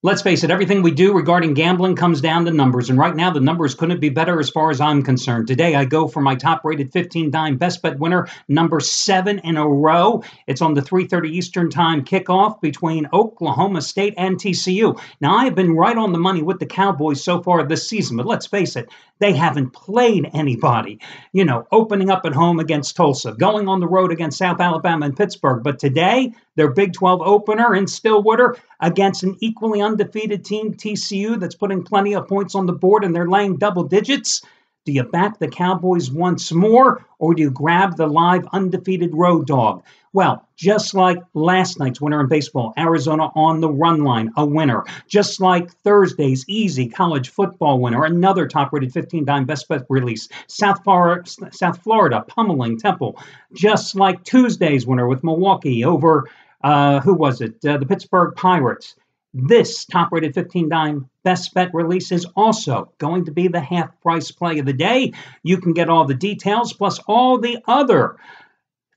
Let's face it, everything we do regarding gambling comes down to numbers. And right now, the numbers couldn't be better as far as I'm concerned. Today, I go for my top-rated 15-dime best bet winner, number 7 in a row. It's on the 3:30 Eastern Time kickoff between Oklahoma State and TCU. Now, I have been right on the money with the Cowboys so far this season, but let's face it, they haven't played anybody. You know, opening up at home against Tulsa, going on the road against South Alabama and Pittsburgh. But today, their Big 12 opener in Stillwater against an equally undefeated team, TCU, that's putting plenty of points on the board and they're laying double digits. Do you back the Cowboys once more, or do you grab the live undefeated road dog? Well, just like last night's winner in baseball, Arizona on the run line, a winner. Just like Thursday's easy college football winner, another top-rated 15-dime best bet release, South Florida pummeling Temple. Just like Tuesday's winner with Milwaukee over, the Pittsburgh Pirates. This top-rated 15-dime best bet release is also going to be the half-price play of the day. You can get all the details, plus all the other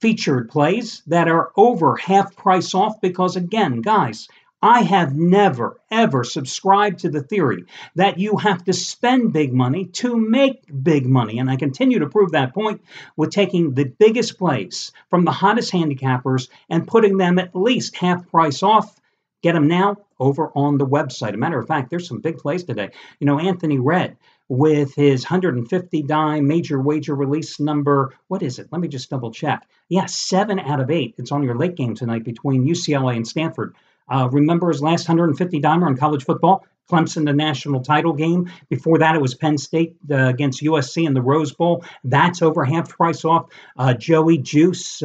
featured plays that are over half price off because, again, guys, I have never, ever subscribed to the theory that you have to spend big money to make big money. And I continue to prove that point with taking the biggest plays from the hottest handicappers and putting them at least half price off. Get them now over on the website. A matter of fact, there's some big plays today. You know, Anthony Red with his 150-dime major wager release number. What is it? Let me just double check. Yeah, 7 out of 8. It's on your late game tonight between UCLA and Stanford. Remember his last 150-dimer in college football? Clemson, the national title game. Before that, it was Penn State against USC in the Rose Bowl. That's over half price off. Joey Juice,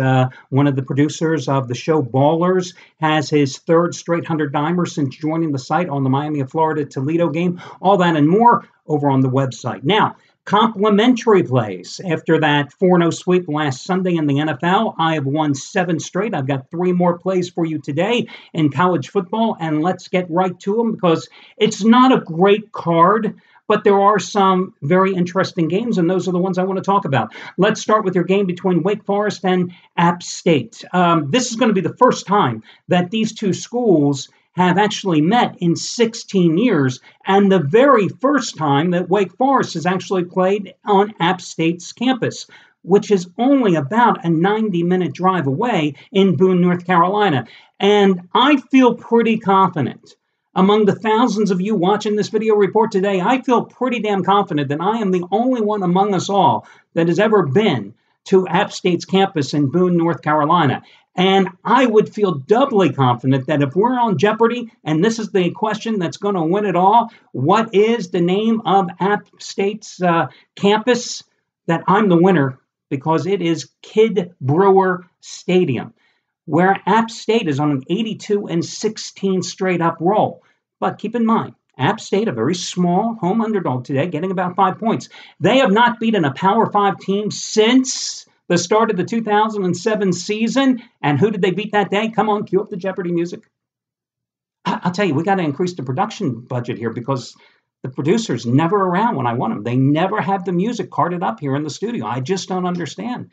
one of the producers of the show Ballers, has his third straight 100-dimer since joining the site on the Miami of Florida Toledo game. All that and more over on the website. Now, complimentary plays. After that 4-0 sweep last Sunday in the NFL, I have won 7 straight. I've got 3 more plays for you today in college football, and let's get right to them because it's not a great card, but there are some very interesting games, and those are the ones I want to talk about. Let's start with your game between Wake Forest and App State. This is going to be the first time that these two schools have actually met in 16 years, and the very first time that Wake Forest has actually played on App State's campus, which is only about a 90-minute drive away in Boone, North Carolina. And I feel pretty confident. Among the thousands of you watching this video report today, I feel pretty damn confident that I am the only one among us all that has ever been to App State's campus in Boone, North Carolina. And I would feel doubly confident that if we're on Jeopardy, and this is the question that's going to win it all, what is the name of App State's campus, that I'm the winner because it is Kid Brewer Stadium, where App State is on an 82-16 straight-up roll. But keep in mind, App State, a very small home underdog today, getting about 5 points. They have not beaten a Power 5 team since the start of the 2007 season. And who did they beat that day? Come on, cue up the Jeopardy music. I'll tell you, we got to increase the production budget here because the producer's never around when I want them. They never have the music carted up here in the studio. I just don't understand.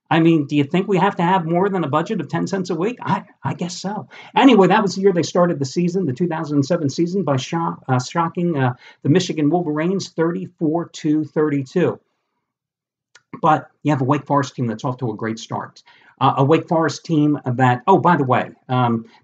I mean, do you think we have to have more than a budget of 10 cents a week? I guess so. Anyway, that was the year they started the season, the 2007 season, by shocking the Michigan Wolverines 34-32. But you have a Wake Forest team that's off to a great start. A Wake Forest team that, oh, by the way,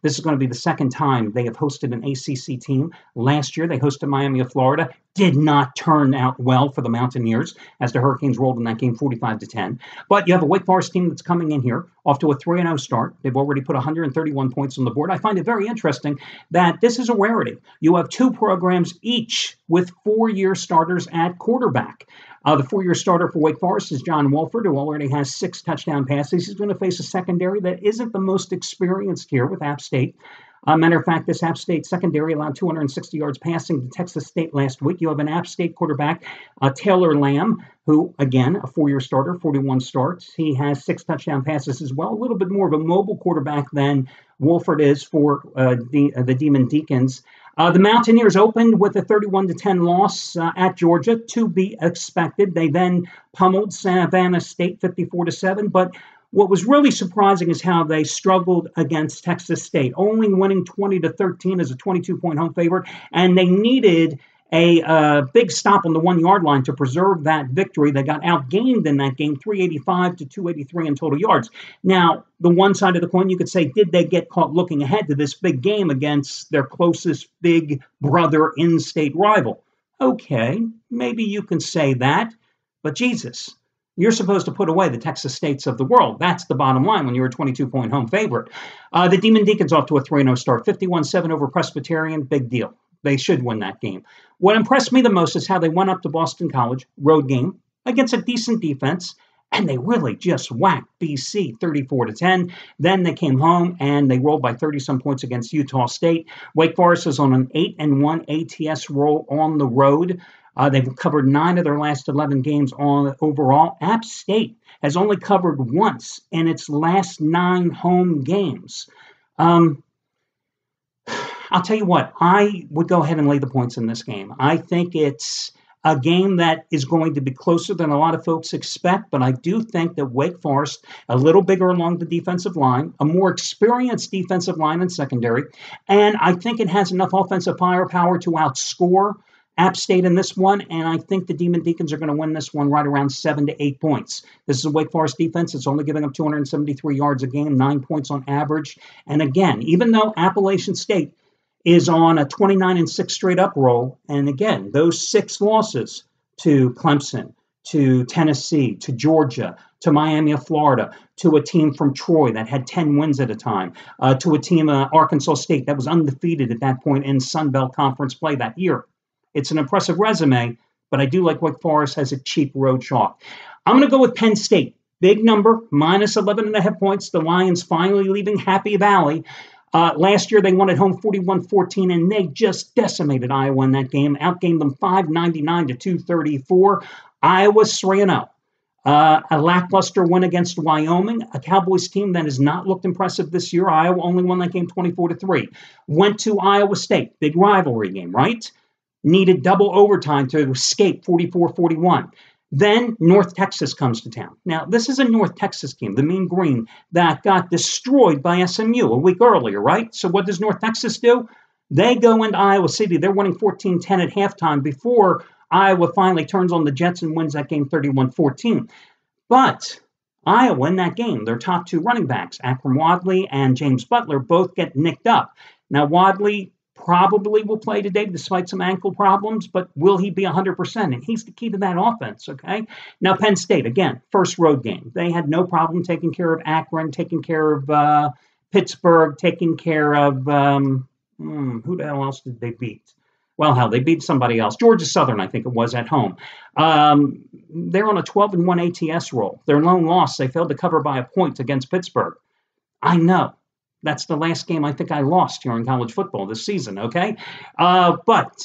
this is going to be the second time they have hosted an ACC team. Last year, they hosted Miami of Florida. Did not turn out well for the Mountaineers as the Hurricanes rolled in that game 45-10. But you have a Wake Forest team that's coming in here off to a 3-0 start. They've already put 131 points on the board. I find it very interesting that this is a rarity. You have 2 programs each with 4-year starters at quarterback. The 4-year starter for Wake Forest is John Wolford, who already has 6 touchdown passes. He's going to face a secondary that isn't the most experienced here with App State. Matter of fact, this App State secondary allowed 260 yards passing to Texas State last week. You have an App State quarterback, Taylor Lamb, who, again, a 4-year starter, 41 starts. He has 6 touchdown passes as well. A little bit more of a mobile quarterback than Wolford is for the Demon Deacons. The Mountaineers opened with a 31-10 loss at Georgia, to be expected. They then pummeled Savannah State 54-7. But What was really surprising is how they struggled against Texas State, only winning 20-13 as a 22-point home favorite, and they needed a big stop on the 1-yard line to preserve that victory. They got outgained in that game, 385-283 in total yards. Now, the one side of the coin, you could say, did they get caught looking ahead to this big game against their closest big brother in-state rival? Okay, maybe you can say that, but Jesus, you're supposed to put away the Texas States of the world. That's the bottom line when you're a 22-point home favorite. The Demon Deacons off to a 3-0 start, 51-7 over Presbyterian, big deal. They should win that game. What impressed me the most is how they went up to Boston College, road game, against a decent defense, and they really just whacked BC 34-10. Then they came home and they rolled by 30-some points against Utah State. Wake Forest is on an 8-1 ATS roll on the road. They've covered 9 of their last 11 games on overall. App State has only covered once in its last 9 home games. I'll tell you what, I would go ahead and lay the points in this game. I think it's a game that is going to be closer than a lot of folks expect, but I do think that Wake Forest, a little bigger along the defensive line, a more experienced defensive line and secondary, and I think it has enough offensive firepower to outscore App State in this one, and I think the Demon Deacons are going to win this one right around 7 to 8 points. This is a Wake Forest defense. It's only giving up 273 yards a game, 9 points on average. And again, even though Appalachian State is on a 29-6 straight up roll, and again, those 6 losses to Clemson, to Tennessee, to Georgia, to Miami of Florida, to a team from Troy that had 10 wins at a time, to a team, Arkansas State, that was undefeated at that point in Sun Belt Conference play that year. It's an impressive resume, but I do like Wake Forest has a cheap road chalk. I'm going to go with Penn State. Big number, minus 11.5 points. The Lions finally leaving Happy Valley. Last year, they won at home 41-14, and they just decimated Iowa in that game, outgained them 599-234. Iowa's 3-0. A lackluster win against Wyoming, a Cowboys team that has not looked impressive this year. Iowa only won that game 24-3. Went to Iowa State, big rivalry game, right? Needed double overtime to escape 44-41. Then North Texas comes to town. Now, this is a North Texas team, the Mean Green, that got destroyed by SMU a week earlier, right? So what does North Texas do? They go into Iowa City. They're winning 14-10 at halftime before Iowa finally turns on the Jets and wins that game 31-14. But Iowa in that game, their top 2 running backs, Akram Wadley and James Butler, both get nicked up. Now, Wadley probably will play today despite some ankle problems, but will he be 100%? And he's the key to that offense, okay? Now, Penn State, again, first road game. They had no problem taking care of Akron, taking care of Pittsburgh, taking care of, who the hell else did they beat? Well, hell, they beat somebody else. Georgia Southern, I think it was, at home. They're on a 12-1 ATS roll. Their lone loss, they failed to cover by a point against Pittsburgh. I know. That's the last game I think I lost here in college football this season, okay? But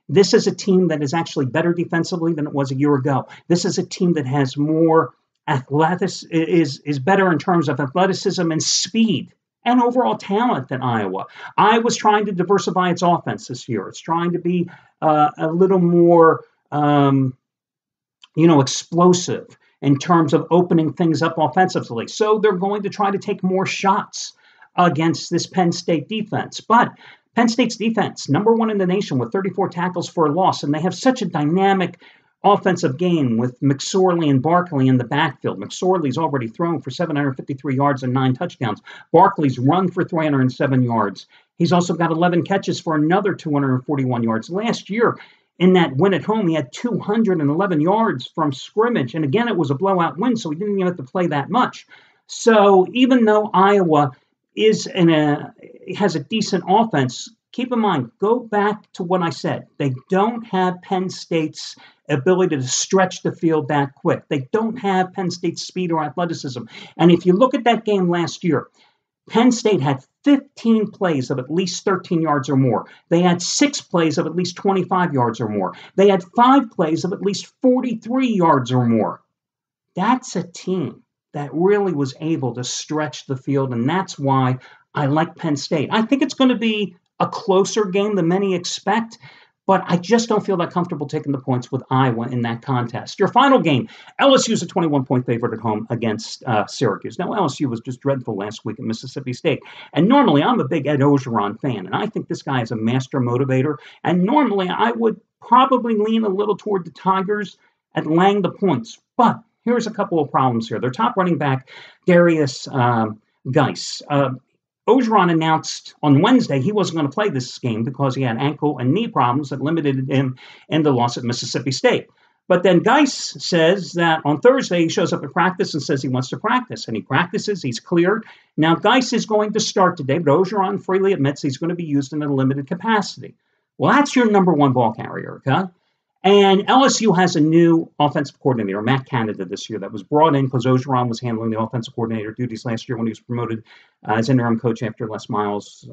this is a team that is actually better defensively than it was a year ago. This is a team that has more is better in terms of athleticism and speed and overall talent than Iowa. Iowa's trying to diversify its offense this year. It's trying to be a little more, explosive in terms of opening things up offensively. So they're going to try to take more shots against this Penn State defense. But Penn State's defense, number 1 in the nation with 34 tackles for a loss, and they have such a dynamic offensive game with McSorley and Barkley in the backfield. McSorley's already thrown for 753 yards and 9 touchdowns. Barkley's run for 307 yards. He's also got 11 catches for another 241 yards. Last year, in that win at home, he had 211 yards from scrimmage. And again, it was a blowout win, so he didn't even have to play that much. So even though Iowa has a decent offense, keep in mind, go back to what I said. They don't have Penn State's ability to stretch the field that quick. They don't have Penn State's speed or athleticism. And if you look at that game last year, Penn State had 15 plays of at least 13 yards or more. They had 6 plays of at least 25 yards or more. They had 5 plays of at least 43 yards or more. That's a team that really was able to stretch the field, and that's why I like Penn State. I think it's going to be a closer game than many expect, But I just don't feel that comfortable taking the points with Iowa in that contest. Your final game, LSU's a 21-point favorite at home against Syracuse. Now, LSU was just dreadful last week at Mississippi State. And normally, I'm a big Ed Orgeron fan, and I think this guy is a master motivator. And normally, I would probably lean a little toward the Tigers at laying the points. But here's a couple of problems here. Their top running back, Darius Geis. Orgeron announced on Wednesday he wasn't going to play this game because he had ankle and knee problems that limited him in the loss at Mississippi State. But then Geis says that on Thursday he shows up at practice and says he wants to practice. And he practices, he's cleared. Now Geis is going to start today, but Orgeron freely admits he's going to be used in a limited capacity. Well, that's your number one ball carrier, okay? And LSU has a new offensive coordinator, Matt Canada, this year that was brought in because Orgeron was handling the offensive coordinator duties last year when he was promoted as interim coach after Les Miles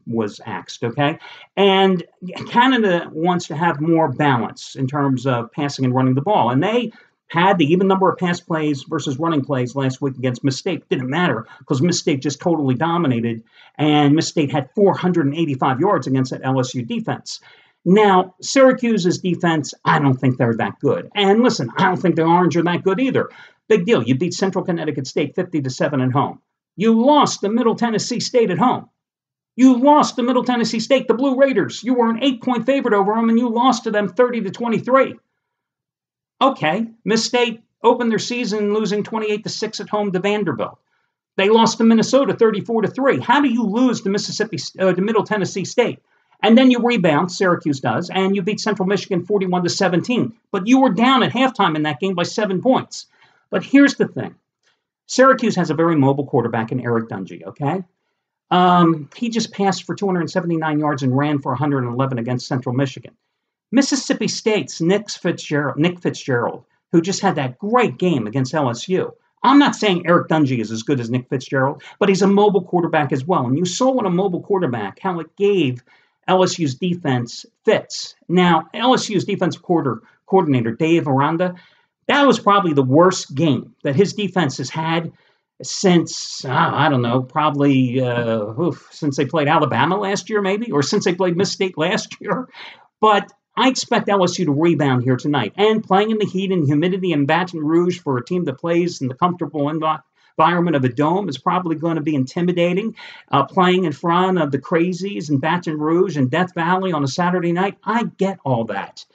was axed, okay? And Canada wants to have more balance in terms of passing and running the ball. And they had the even number of pass plays versus running plays last week against Miss State. Didn't matter because Miss State just totally dominated, and Miss State had 485 yards against that LSU defense. Now, Syracuse's defense, I don't think they're that good. And listen, I don't think the Orange are that good either. Big deal. You beat Central Connecticut State 50-7 at home. You lost to Middle Tennessee State at home. You lost to Middle Tennessee State, the Blue Raiders. You were an 8-point favorite over them, and you lost to them 30-23. Okay, Miss State opened their season losing 28-6 at home to Vanderbilt. They lost to Minnesota 34-3. How do you lose to Middle Tennessee State? And then you rebound, Syracuse does, and you beat Central Michigan 41-17. But you were down at halftime in that game by 7 points. But here's the thing. Syracuse has a very mobile quarterback in Eric Dungy, okay? He just passed for 279 yards and ran for 111 against Central Michigan. Mississippi State's Nick Fitzgerald, who just had that great game against LSU. I'm not saying Eric Dungy is as good as Nick Fitzgerald, but he's a mobile quarterback as well. And you saw in a mobile quarterback how it gave LSU's defense fits. Now, LSU's defensive coordinator, Dave Aranda, that was probably the worst game that his defense has had since, I don't know, probably since they played Alabama last year, maybe, or since they played Miss State last year. But I expect LSU to rebound here tonight. And playing in the heat and humidity in Baton Rouge for a team that plays in the comfortable environment of a dome is probably going to be intimidating. Playing in front of the crazies in Baton Rouge and Death Valley on a Saturday night, I get all that.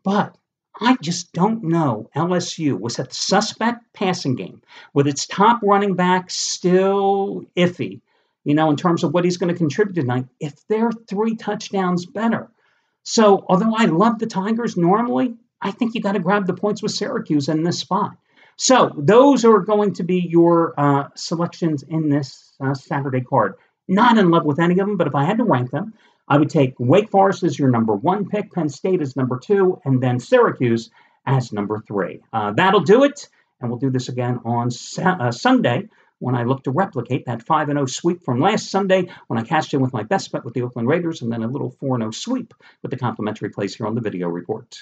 But I just don't know. LSU was a suspect passing game with its top running back still iffy, in terms of what he's going to contribute tonight. If they're 3 touchdowns better. So although I love the Tigers normally, I think you got to grab the points with Syracuse in this spot. So those are going to be your selections in this Saturday card. Not in love with any of them, but if I had to rank them, I would take Wake Forest as your number 1 pick, Penn State as number 2, and then Syracuse as number 3. That'll do it, and we'll do this again on Sunday when I look to replicate that 5-0 sweep from last Sunday when I cashed in with my best bet with the Oakland Raiders and then a little 4-0 sweep with the complimentary plays here on the video report.